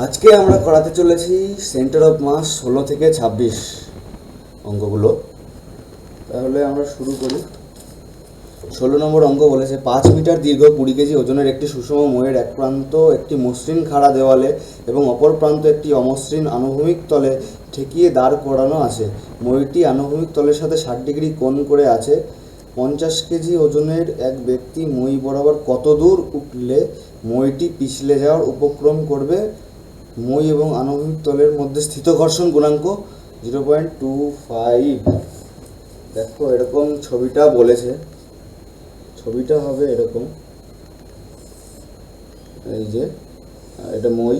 আজকে আমরা করাতে চলেছি সেন্টার অফ মাস 16 থেকে 26 অঙ্কগুলো। তাহলে আমরা শুরু করি। 16 নম্বর অঙ্ক বলেছে 5 মিটার দীর্ঘ 20 কেজি ওজনের একটি সুষম মইয়ের এক প্রান্ত একটি মসৃণ খাড়া দেওয়ালে এবং অপর প্রান্ত একটি অমসৃণ আনুভূমিক তলে ঠেকিয়ে দাঁড় করানো আছে। মইটি আনুভূমিক তলের সাথে 60 ডিগ্রি কোণ করে আছে। 50 কেজি ওজনের এক ব্যক্তি মই বরাবর কত দূর উঠলে মইটি পিছলে যাওয়ার উপক্রম করবে? মই এবং আনুভূমিক তলের মধ্যে স্থিত ঘর্ষণ গুণাঙ্ক 0.25। দেখো এরকম ছবিটা বলেছে, ছবিটা হবে এরকম, এই যে এটা মই,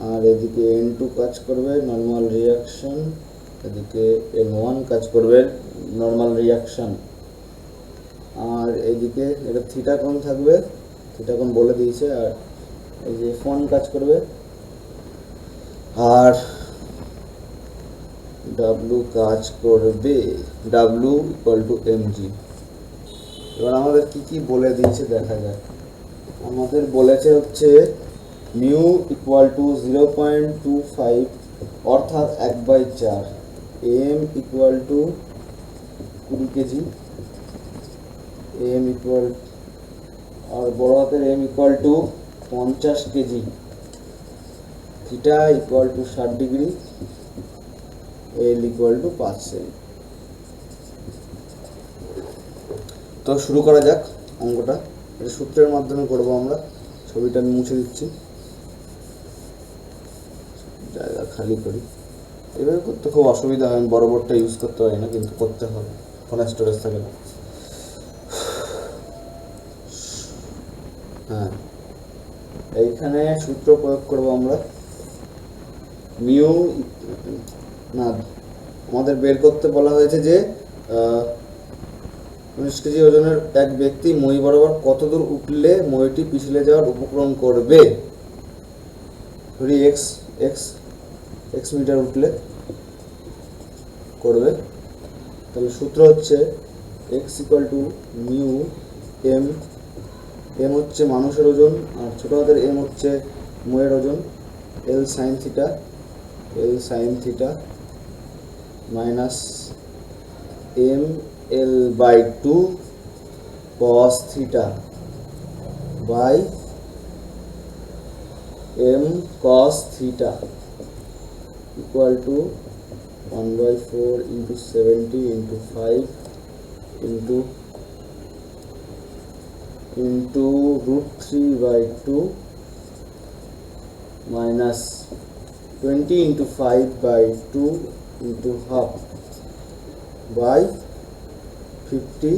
আর এদিকে N2 কাজ করবে নর্মাল রিয়াকশন, এদিকে N1 কাজ করবে নর্মাল রিয়াকশন, আর এইদিকে এটা থিটা কোণ থাকবে, থিটা কোণ বলে দিয়েছে, আর এই যে F1 কাজ করবে, আর W কাজ করবে, W = mg। এবার আমাদের কি কি বলে দিয়েছে দেখা যায়। আমাদের বলেছে হচ্ছে মিউ = 0.25 অর্থাৎ 1/4, m = 20 কেজি, m আর বড় হাতের m = 50 KG, theta = 60 degree, L = 5 semi. তো শুরু করা যাক অঙ্কটা। এটা সূত্রের মাধ্যমে করব আমরা। ছবিটা আমি মুছে দিচ্ছি, জায়গা খালি করি। এভাবে করতে খুব অসুবিধা হয়, আমি বড় বোর্ডটা ইউজ করতে পারি না, কিন্তু করতে হবে, ফোনে স্টোরেজ থাকে না। হ্যাঁ, এইখানে সূত্র প্রয়োগ করব আমরা। মিউ না, আমাদের বের করতে বলা হয়েছে যে 19 কেজি ওজনের এক ব্যক্তি মই বরাবর কত দূর উঠলে মইটি পিছলে যাওয়ার উপক্রম করবে। ধরি x মিটার উঠলে করবে, তাহলে সূত্র হচ্ছে x = মিউ m, m হচ্ছে মানুষের ওজন আর ছোট হাতের m হচ্ছে মইয়ের ওজন, L sin theta minus m L/2 cos theta by m cos theta equal to 1/4 into 70 into 5 into √3/2 minus 20 into 5/2 into half by 50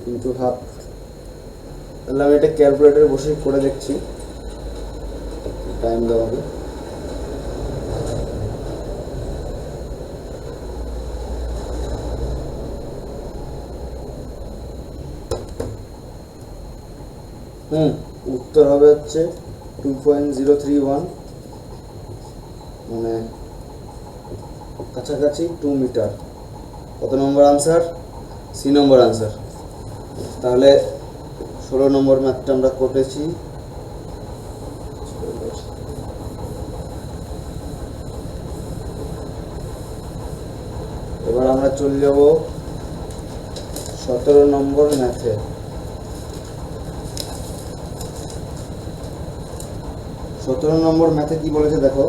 into half। তাহলে আমি এটা ক্যালকুলেটরে বসে করে দেখছি, টাইম দেওয়া হবে। উত্তর হবে হচ্ছে 2.031, মানে কাছাকাছি 2 মিটার। কত নম্বর আনসার? সি নম্বর আনসার। তাহলে 16 নম্বর ম্যাথটা আমরা করেছি। এবার আমরা চলে যাব 17 নম্বর ম্যাথে। 17 নম্বর ম্যাথে কি বলেছে দেখো,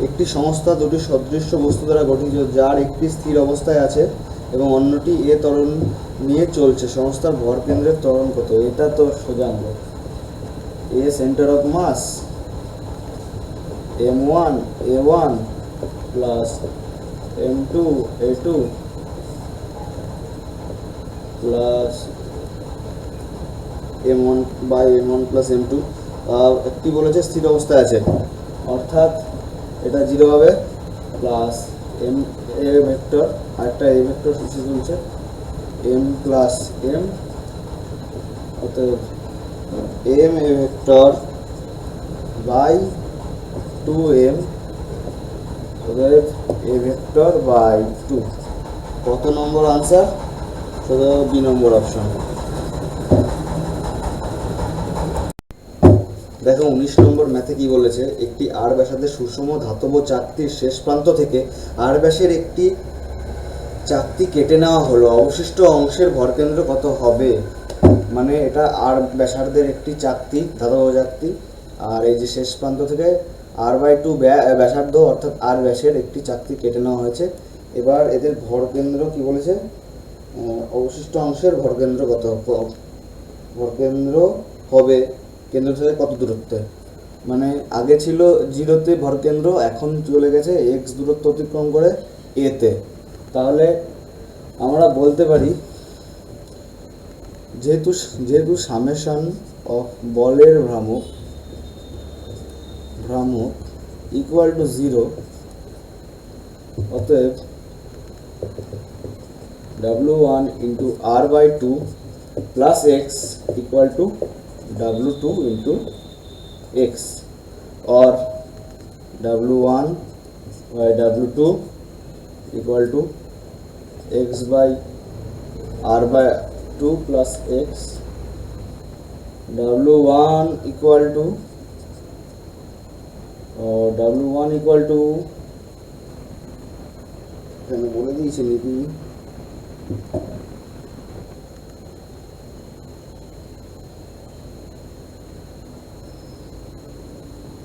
একটি সংস্থা দুটি সদৃশ্য বস্তু দ্বারা গঠিত, যার একটি স্থির অবস্থায় আছে এবং অন্যটি এ ত্বরণ নিয়ে চলছে। সংস্থার ভর কেন্দ্রের ত্বরণ কত? এটা তো সোজা অঙ্ক। এ centre of mass m1 a1 plus m2 a2 plus m1 plus m2। একটি বলেছে স্থির অবস্থায় আছে, অর্থাৎ এটা 0 হবে, প্লাস m a ভেক্টর, আরেকটা a ভেক্টর সূচি চলছে m প্লাস m, অতএব m a vector by 2m, অতএব a ভেক্টর বাই 2। কত নম্বর আনসার? শুধু বি নম্বর অপশন। দেখো 19 নম্বর ম্যাথে কি বলেছে, একটি আর ব্যাসার্ধের সুষম ধাতব চাকতির শেষ প্রান্ত থেকে আর ব্যাসের একটি চাকতি কেটে নেওয়া হলো, অবশিষ্ট অংশের ভরকেন্দ্র কত হবে। মানে এটা আর ব্যাসার্ধের একটি চাকতি, ধাতব চাকতি, আর এই যে শেষ প্রান্ত থেকে r/2 ব্যাসার্ধ অর্থাৎ আর ব্যাসের একটি চাকতি কেটে নেওয়া হয়েছে। এবার এদের ভরকেন্দ্র কি বলেছে, অবশিষ্ট অংশের ভরকেন্দ্র কত ভরকেন্দ্র হবে কেন্দ্র থেকে কত দূরত্বে। মানে আগে ছিল 0-তে ভরকেন্দ্র, এখন চলে গেছে x দূরত্ব অতিক্রম করে a-তে। তাহলে আমরা বলতে পারি যেহেতু সামেশন অফ বলের ভ্রামক ইকুয়াল টু 0, অতএব W1 into r/2 plus x equal to W2 into x, or W1 by W2 equal to x by r/2 plus x, W1 equal to এখানে বলে দিয়েছি নীতি,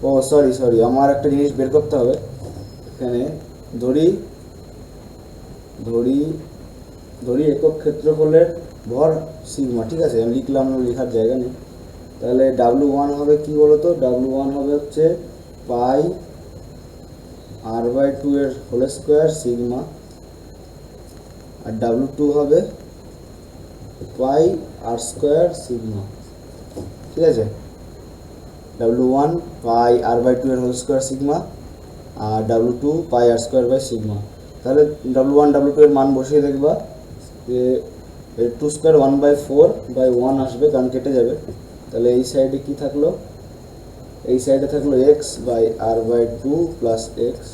ও সরি আমার একটা জিনিস বের করতে হবে। এখানে ধরি একক ক্ষেত্রফলের ভর সিগমা, ঠিক আছে, আমি লিখলাম না, লেখার জায়গা নেই। তাহলে W1 হবে কি বলতো, W1 হবে হচ্ছে পাই r/2 এর হোল স্কোয়ার সিগমা, আর W2 হবে পাই r² সিগমা, ঠিক আছে। W1 পাই r/2 এর হোল স্কোয়ার সিগমা, আর W2 pi r² by sigma. তাহলে W1 W2 এর মান বসিয়ে দেখবা যে 2² 1/4/1 আসবে, কারণ কেটে যাবে। তাহলে এই সাইডে কি থাকলো, এই সাইডে থাকলো x by r/2 plus x,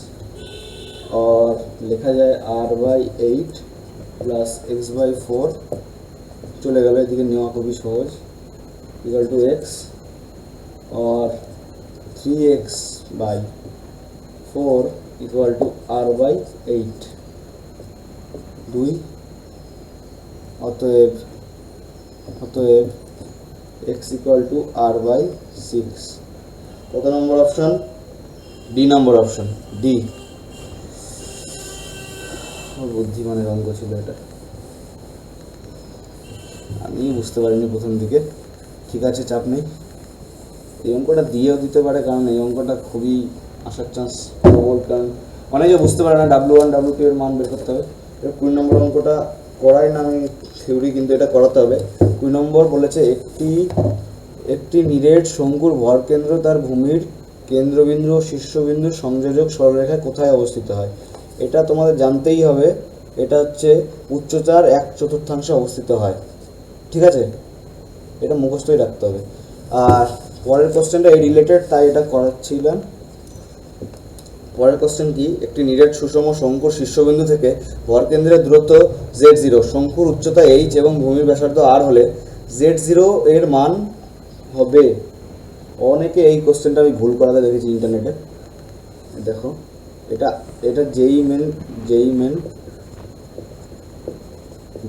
আর লেখা যায় r/8 প্লাস x/4, চলে গেল, এদিকে নেওয়া খুবই সহজ, ইকুয়াল টু x, और 3x/4 इक्वल टू r/8 2, অতএব x इक्वल टू r/6। কত নম্বর অপশন, ডি নম্বর অপশন, ডি। বুদ্ধিমানের অঙ্ক ছিল এটা, আমি বুঝতে পারিনি প্রথম দিকে, ঠিক আছে, চাপ নেই। এই অঙ্কটা দিয়েও দিতে পারে, কারণ এই অঙ্কটা খুবই আসার চান্স প্রবল, কারণ অনেকে বুঝতে পারে না W1 W2 এর মান বের করতে হবে। এবার 20 নম্বর অঙ্কটা করাই না আমি থিওরি, কিন্তু এটা করাতে হবে। 20 নম্বর বলেছে একটি নিরেট শঙ্কুর ভরকেন্দ্র তার ভূমির কেন্দ্রবিন্দু ও শীর্ষবিন্দুর সংযোজক সরলরেখায় কোথায় অবস্থিত হয়। এটা তোমাদের জানতেই হবে, এটা হচ্ছে উচ্চতার 1/4 অবস্থিত হয়, ঠিক আছে, এটা মুখস্থই রাখতে হবে। আর পরের কোশ্চেনটা এই রিলেটেড, তাই এটা করাচ্ছিলাম। পরের কোশ্চেন কি, একটি নিরেট সুষম শঙ্কুর শীর্ষবিন্দু থেকে ভরকেন্দ্রের দূরত্ব z0, শঙ্কুর উচ্চতা h এবং ভূমির ব্যাসার্ধ r হলে z0 এর মান হবে। অনেকে এই কোশ্চেনটা আমি ভুল করাতে দেখেছি ইন্টারনেটে, দেখো এটা যেই মেন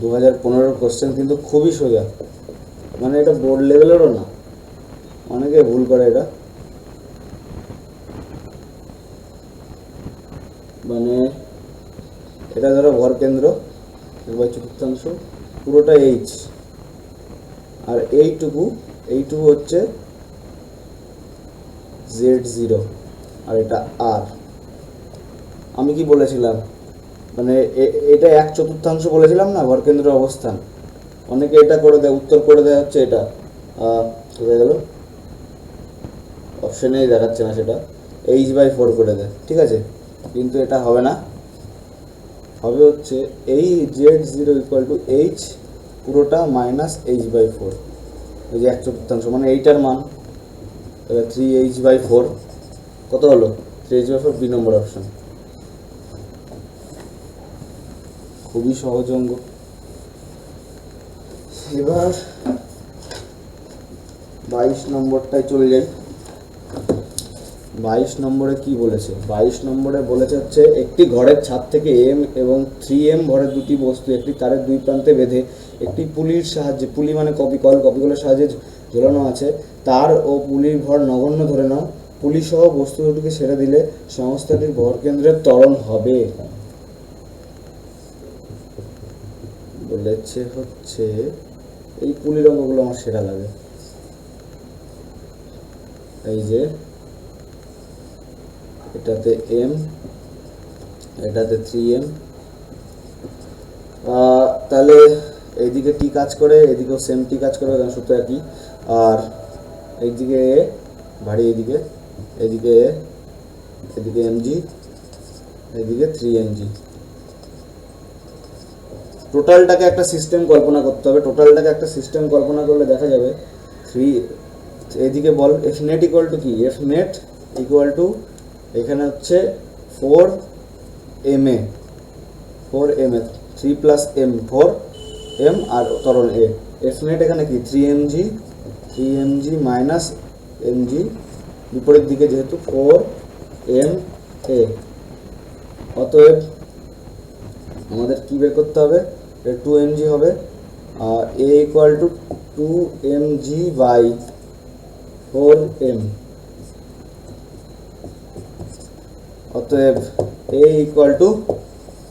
2015 কোশ্চেন, কিন্তু খুবই সোজা, মানে এটা বোর্ড লেভেলেরও না, অনেকে ভুল করে এটা। মানে এটা ধরো ভরকেন্দ্র 1/4, পুরোটা h, আর এইটুকু হচ্ছে z0, আর এটা r। আমি কি বলেছিলাম, মানে এটা 1/4 বলেছিলাম না ভরকেন্দ্রের অবস্থান। অনেকে এটা করে দেয়, উত্তর করে দেয় হচ্ছে এটা, কোথায় গেল, অপশনেই দেখাচ্ছে না, সেটা h/4 করে দেয়, ঠিক আছে, কিন্তু এটা হবে না, হবে হচ্ছে এই z0 ইকুয়াল টু h পুরোটা মাইনাস h/4, এই যে 1/4, মানে এইটার মান 3h/4 কত হলো, 3h/4, বি নম্বর অপশন। খুবই সহজ অঙ্ক। এবার 22 নম্বরটায় চলে যাই। 22 নম্বরে কি বলেছে? 22 নম্বরে বলেছে হচ্ছে একটি ঘরের ছাদ থেকে এম এবং 3m ভরের দুটি বস্তু একটি তারের দুই প্রান্তে বেঁধে একটি পুলির সাহায্যে, পুলি মানে কপিকলের সাহায্যে ঝোলানো আছে। তার ও পুলির ভর নগণ্য ধরে নাও। পুলি সহ বস্তু দুটিকে ছেড়ে দিলে সংস্থাটির ভরকেন্দ্রের ত্বরণ হবে। বলেছে হচ্ছে এই পুলির অঙ্কগুলো আমার সেরা লাগে। এই যে এটাতে m, এটাতে 3m, তাহলে এইদিকে টি কাজ করে, এদিকেও সেম টি কাজ করবে, কারণ সূত্র একই। আর এইদিকে এ ভারী, এদিকে এদিকে এ, এদিকে mg, এদিকে 3mg। টোটালটাকে একটা সিস্টেম কল্পনা করতে হবে। টোটালটাকে একটা সিস্টেম কল্পনা করলে দেখা যাবে 3, এদিকে বল এফ নেট ইকুয়াল টু কি? এফ নেট ইকুয়াল টু এখানে হচ্ছে 4ma, 4ma, 3 plus m, 4m আর ত্বরণ a। এফ নেট এখানে কি? 3mg মাইনাস mg, বিপরীত দিকে যেহেতু 4ma। অতএব আমাদের কি বের করতে হবে? 2mg হবে, আর a equal to 2mg by 4m। অতএব a equal to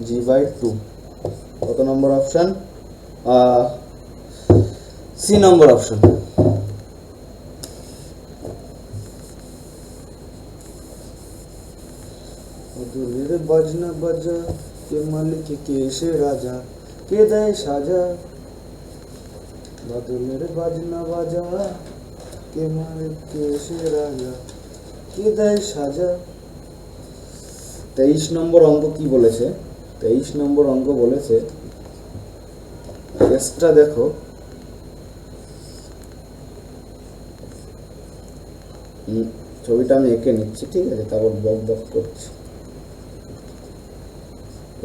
g by 2। কত নম্বর অপশন? সি নম্বর অপশন। দুলের বাজনা বাজা, কে মালিক কে সে রাজা, কে দেয় সাজা। বাদলের বাজনা বাজা, কে মালিক কে সে রাজা, কে দেয় সাজা। 23 নম্বর অঙ্ক কি বলেছে? 23 নম্বর অঙ্ক বলেছে, কেসটা দেখো, ছবিটা আমি এঁকে নিচ্ছি, ঠিক আছে, তারপর বক করছি।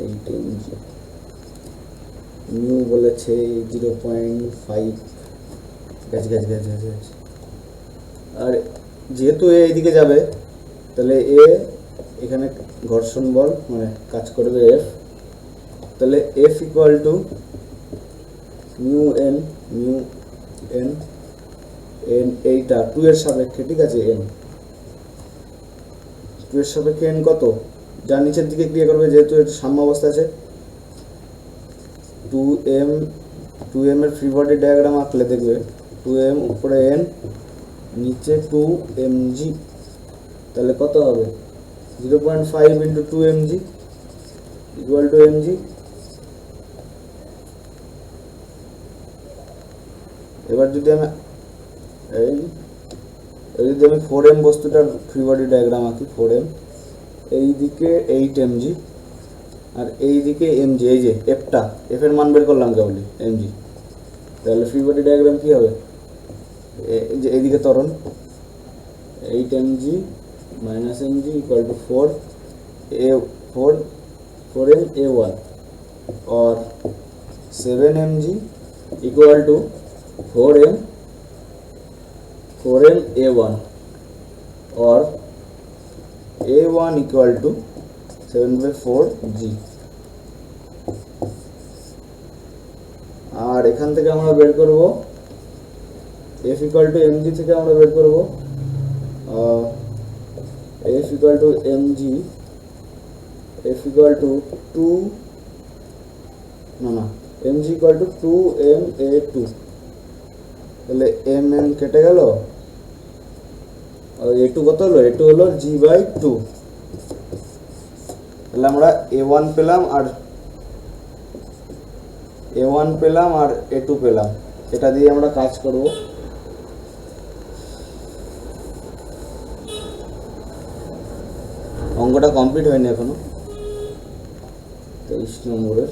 8mg, নিউ বলেছে 0.5, গাছ। আর যেহেতু এ এইদিকে যাবে, তাহলে এ এখানে ঘর্ষণ বল মানে কাজ করবে এফ। তাহলে F equal to mu N, এইটা 2 এর সাপেক্ষে, ঠিক আছে, এন 2 এর সাপেক্ষে এন কত? যা নিচের দিকে ক্রিয়া করবে, যেহেতু এটা সাম্য অবস্থা আছে। 2m এর ফ্রি বডি ডায়াগ্রাম আঁকলে দেখবে 2m উপরে n, নিচে 2mg, তাহলে কত হবে? 0.5 into 2mg equal to mg। এবার যদি আমি 4m বস্তুটার ফ্রি বডি ডায়াগ্রাম আঁকি, 4m, এই দিকে 8mg আর এই দিকে mg, এই যে এফটা, এফ এর মান বের করলাম কেবলই, mg। তাহলে ফ্রি বডি ডায়াগ্রাম কি হবে? যে এইদিকে ত্বরণ 8mg minus mg equal to 4m a1 और 7mg equal to 4m a1 और a1 इक्वल टू 7/4g। আর এখান থেকে আমরা বের করব f ইকুয়াল টু mg থেকে আমরা বের করব f equal to mg, f equal to 2, না mg ইকুয়াল টু 2ma2। তাহলে mm কেটে গেল, আর a2 কত হলো? a2 হলো g/2। তাহলে আমরা a1 পেলাম আর a2 পেলাম। এটা দিয়ে আমরা কাজ করব। অঙ্কটা কমপ্লিট হয়নি এখনো, 23 নম্বরের।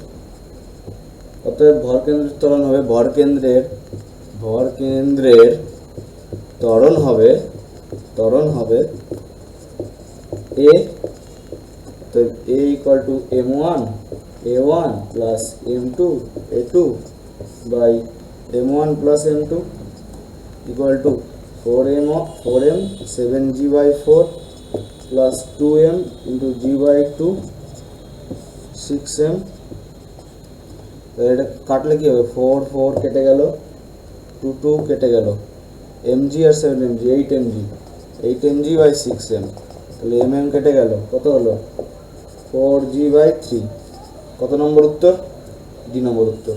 অতএব ভরকেন্দ্রের ত্বরণ হবে, ভরকেন্দ্রের ত্বরণ হবে a। তো a equal to m1 a1 plus m2 a2 by m1 plus m2 equal to 4m 7g by 4 plus 2m into g/2 6m। এটা কাটলে কি হবে, 4 4 কেটে গেল, 2 2 কেটে গেল, mg আর 7mg 8mg 8mg/6m, তাহলে mm কেটে গেল, কত হলো 4g/3। কত নম্বর উত্তর? ডি নম্বর উত্তর।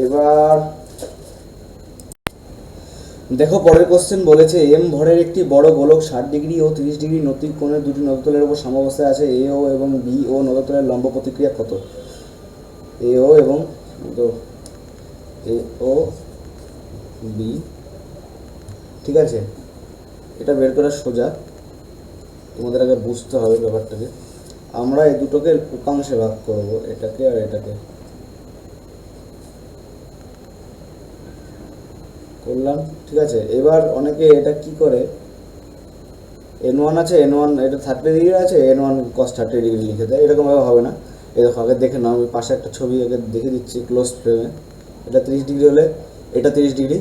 এবার দেখো পরের কোশ্চেন বলেছে এম ভরের একটি বড় গোলক 60 ডিগ্রি ও 30 ডিগ্রি নতিক কোণে দুটি নদতলের উপর সাম্যাবস্থায় আছে। এ ও এবং বি ও নদতলের লম্ব প্রতিক্রিয়া কত? এ ও এবং এ ও বি, ঠিক আছে, এটা বের করা সোজা, তোমাদের আগে বুঝতে হবে ব্যাপারটাকে। আমরা এই দুটোকে উপাংশে ভাগ করব, এটাকে আর এটাকে করলাম, ঠিক আছে। এবার অনেকে এটা কি করে, n1 আছে, n1 এটা 30 ডিগ্রি আছে, n1 cos 30 ডিগ্রি লিখে দেয়, এরকমভাবে হবে না। এই দেখো আগে দেখে নাও, আমি পাশে একটা ছবি আগে দেখে দিচ্ছি ক্লোজ ফ্রেমে। এটা 30 ডিগ্রি হলে এটা 30 ডিগ্রি,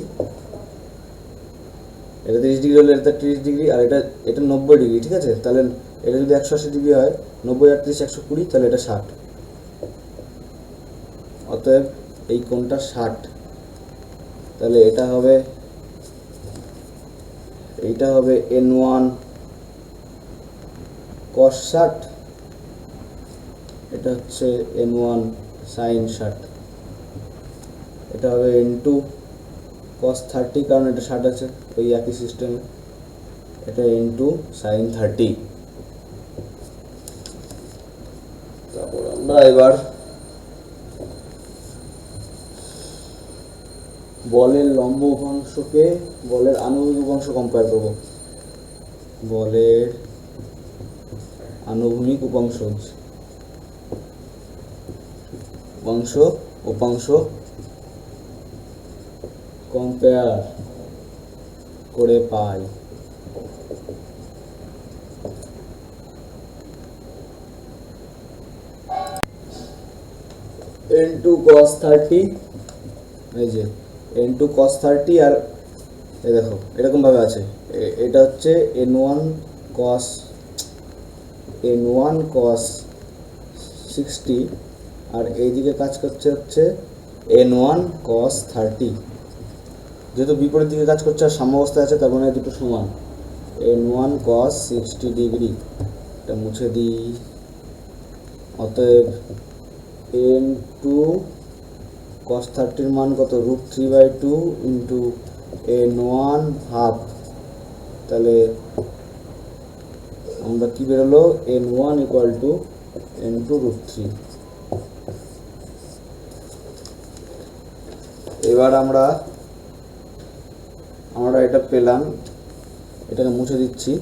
এটা 30 ডিগ্রি হলে এটা 30 ডিগ্রি, আর এটা এটা 90 ডিগ্রি, ঠিক আছে। তাহলে এটা যদি 180 ডিগ্রি হয়, 90 আর 30 120, তাহলে এটা 60। অতএব এই কোণটা 60, তাহলে এটা হবে, এইটা হবে n1 cos 60, এটা হচ্ছে n1 sin 60, এটা হবে n2 cos 30, কারণ এটা 60 আছে ওই একই সিস্টেমে, এটা n2 sin 30। তারপর আমরা এবার বলের লম্ব উপাংশকে বলের আনুভূমিক উপাংশ কম্পেয়ার করব। বলের আনুভূমিক উপাংশ উপাংশ কম্পেয়ার করে পাই n2 cos 30, এই যে n2 cos 30, আর এই দেখো এরকম ভাবে আছে, এটা হচ্ছে n1 cos 60, আর এইদিকে কাজ করছে হচ্ছে n1 cos 30। যেহেতু বিপরীত দিকে কাজ করছে আর সাম্যাবস্থায় আছে, তার মানে দুটো সমান, n1 cos 60 ডিগ্রি, এটা মুছে দিই। অতএব n2 cos 30 মান কত, √3/2 ইন্টু n1 হাফ, তাহলে আমরা কি বেরোলো, n1 ইকুয়াল টু n2 √3। এবার আমরা এটা পেলাম, এটাকে মুছে দিচ্ছি।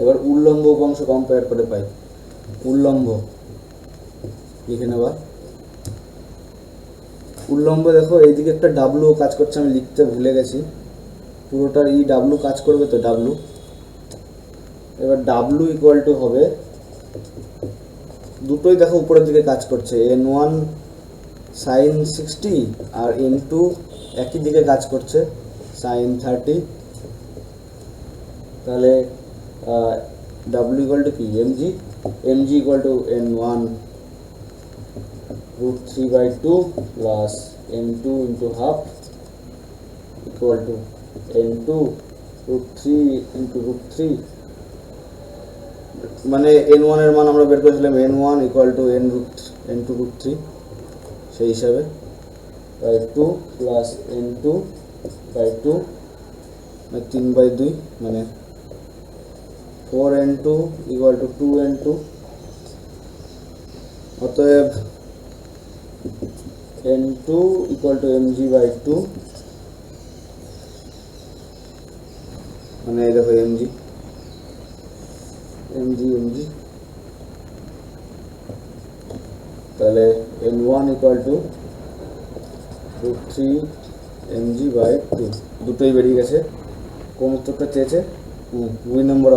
এবার উল্লম্ব উপাংশ কম্পেয়ার করে পাই। উল্লম্ব লিখে নেবা, উল্লম্ব দেখো এইদিকে একটা ডাব্লু কাজ করছে, আমি লিখতে ভুলে গেছি, পুরোটা ই ডাব্লু কাজ করবে তো ডাব্লু। এবার ডাব্লু ইকুয়াল টু হবে, দুটোই দেখো উপরের দিকে কাজ করছে, n1 sin 60 আর n2 একই দিকে কাজ করছে sin 30, তাহলে ডাব্লু ইকুয়াল টু কি, mg equal to n1 √3/2 plus n2 into half equal to n2 √3 into √3, মানে n1 এর মান আমরা বের করেছিলাম n1 ইকুয়াল টু n2 √3, সেই হিসাবে 2 প্লাস n2/2 মানে 3/2, মানে 4n2 ইকুয়াল টু 2n2। অতএব n2 ইকুয়াল টু mg/2, মানে এই দেখো mg, তাহলে n1 ইকুয়াল টু √3 mg/2, দুটোই বেরিয়ে গেছে। কোন উত্তরটা চেয়েছে? বি নম্বর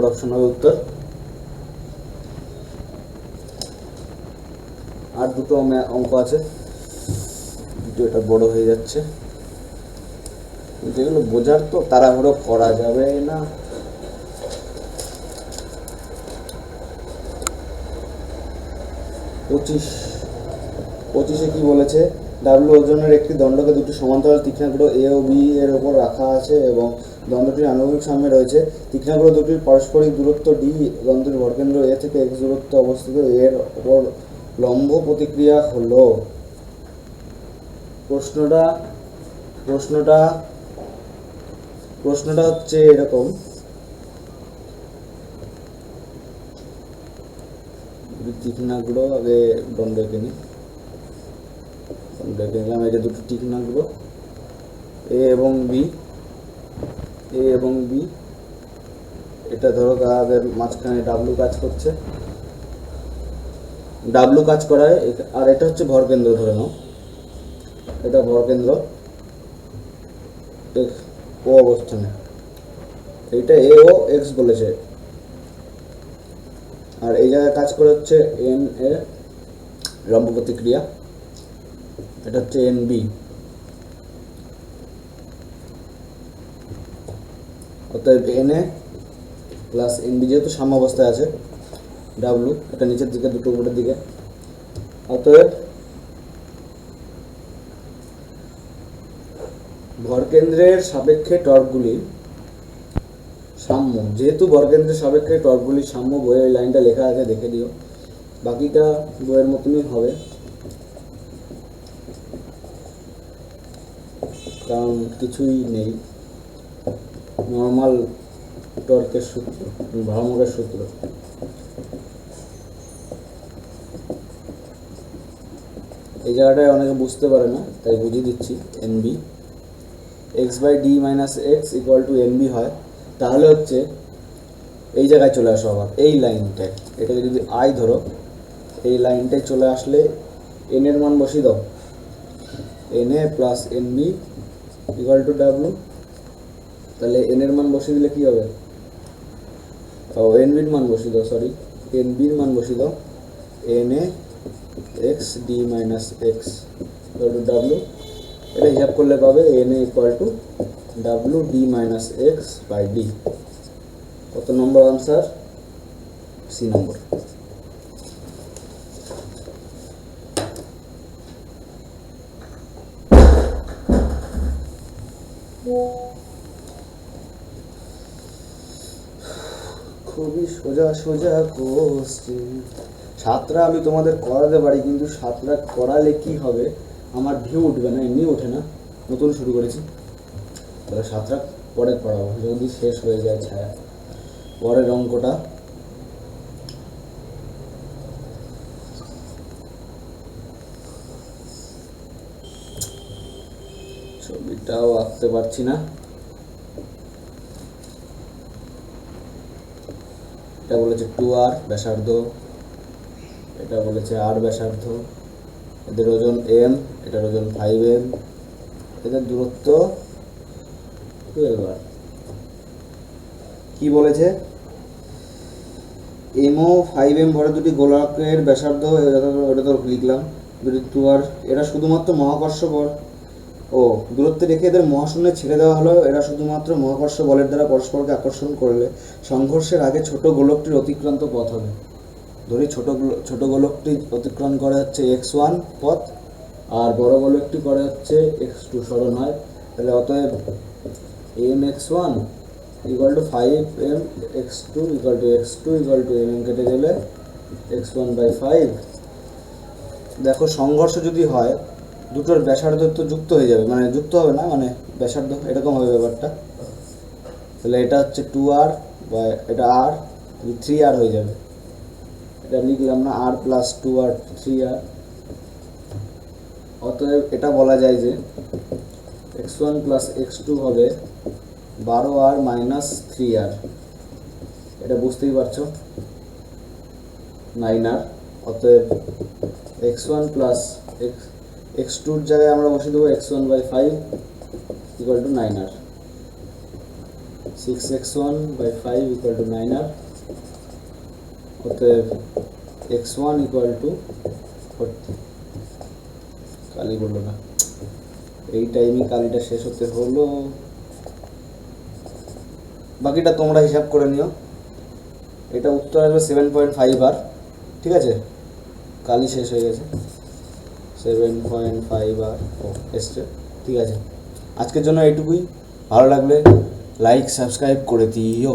অপশন হবে উত্তর। আর দুটো অঙ্ক আছে, দুটো এটা বড় হয়ে যাচ্ছে, যেগুলো বোঝার তো তাড়াহুড়ো করা যাবে না। পঁচিশে কি বলেছে, ডাব্লিউ ওজনের একটি দণ্ডকে দুটি সমান্তরাল তীক্ষ্ণাগ্র এ ও বি এর ওপর রাখা আছে এবং দ্বন্দ্বটির আণবিক সাম্যে রয়েছে। তীক্ষ্ণাগ্র দুটির পারস্পরিক দূরত্ব ডি, দ্বন্দ্বের ভরকেন্দ্র এ থেকে এক্স দূরত্ব অবস্থিত এর ওপর লম্ব প্রতিক্রিয়া হলো। প্রশ্নটা হচ্ছে এরকম, তীক্ষ্ণাগ্র আগে দণ্ডকে নিলাম, এটা দুটো তীক্ষ্ণাগ্র এ এবং বি, এটা ধরো তাদের মাঝখানে ডাব্লু কাজ করছে, ডাব্লু কাজ করায়, আর এটা হচ্ছে ভরকেন্দ্র ধরে নাও, এটা ভরকেন্দ্র ও অবস্থানে, এইটা এ ও এক্স বলেছে, আর এই জায়গায় কাজ করে হচ্ছে এন এর লম্ব প্রতিক্রিয়া, এটা হচ্ছে এন বি। অতএব N A plus N B যেহেতু সাম্য অবস্থায় আছে, ডাব্লু এটা নিচের দিকে, দুটো উপরের দিকে, অতএব ভরকেন্দ্রের সাপেক্ষে টর্কগুলি সাম্য, যেহেতু ভরকেন্দ্রের সাপেক্ষে টর্কগুলি সাম্য, বইয়ের লাইনটা লেখা আছে দেখে দিও, বাকিটা বইয়ের মতনই হবে, কারণ কিছুই নেই, নর্মাল টর্কের সূত্র, ভ্রামকের সূত্র। এই জায়গাটায় অনেকে বুঝতে পারে না, তাই বুঝিয়ে দিচ্ছি। N B X by D minus X equal to N B হয়, তাহলে হচ্ছে এই জায়গায় চলে আসো আবার, এই লাইনটায়, এটাকে যদি আই ধরো, এই লাইনটায় চলে আসলে এন এর মান বসিয়ে দাও, N A plus N B equal to W, তাহলে এন এর মান বসিয়ে দিলে কী হবে, ও এন বির মান বসিয়ে দাও, সরি এন বির মান বসিয়ে দাও, N A X D minus X equal to W, এটা হিসাব করলে পাবে N A equal to W D minus X by D. কত নম্বর আনসার? সি নম্বর। খুবই সোজা সোজা কোশ্চেন। সাতটা আমি তোমাদের করাতে পারি, কিন্তু সাতটা করালে কি হবে, আমার ভিউ উঠবে না, এমনি ওঠে না, নতুন শুরু করেছি, তাহলে সাতটা পরে করাবো যদি শেষ হয়ে যায় ছায়া। পরের অঙ্কটা ছবিটাও আঁকতে পারছি না, এটা বলেছে 2r ব্যাসার্ধ, এটা বলেছে r ব্যাসার্ধ, এদের ওজন m, এটার ওজন 5m, এদের দূরত্ব 12r। কি বলেছে, m ও 5m ভরে দুটি গোলকের ব্যাসার্ধ, ওটা তো লিখলাম, দুটি 2r, এরা শুধুমাত্র মহাকর্ষ বল ও দূরত্বে রেখে এদের মহাশূন্যে ছেড়ে দেওয়া হলো, এরা শুধুমাত্র মহাকর্ষ বলের দ্বারা পরস্পরকে আকর্ষণ করলে সংঘর্ষের আগে ছোট গোলকটির অতিক্রান্ত পথ হবে। ধরি ছোট গোলকটি অতিক্রম করে হচ্ছে x1 পথ, আর বড় গোলকটি করে হচ্ছে x2, স্মরণ হয়, তাহলে অতএব mx1 equal to 5m x2 equal to x2 equal to mm কেটে গেলে x1 বাই 5। দেখো সংঘর্ষ যদি হয় দুটোর ব্যাসার্ধ তো যুক্ত হয়ে যাবে, মানে যুক্ত হবে না, মানে ব্যাসার্ধ এরকম হবে ব্যাপারটা, তাহলে এটা হচ্ছে 2r বা এটা r, 3r হয়ে যাবে, এটা লিখলাম না, r প্লাস 2r 3r। অতএব এটা বলা যায় যে x1 প্লাস x2 হবে 12r মাইনাস 3r, এটা বুঝতেই পারছো, 9r। অতএব x1 প্লাস x2 এর জায়গায় আমরা বসিয়ে দেবো x1 by 5 equal to 9r, 6x1 by 5 equal to 9r। অতএব x1 ইকুয়াল টু 40। কালি করলো না, এই টাইমে কালিটা শেষ হতে হলো। বাকিটা তোমরা হিসাব করে নিও। এটা উত্তর আসবে 7.5 বার। ঠিক আছে, কালি শেষ হয়ে গেছে, 7.5 বার ও এসছে। ঠিক আছে, আজকের জন্য এইটুকুই। ভালো লাগলে লাইক সাবস্ক্রাইব করে দিও।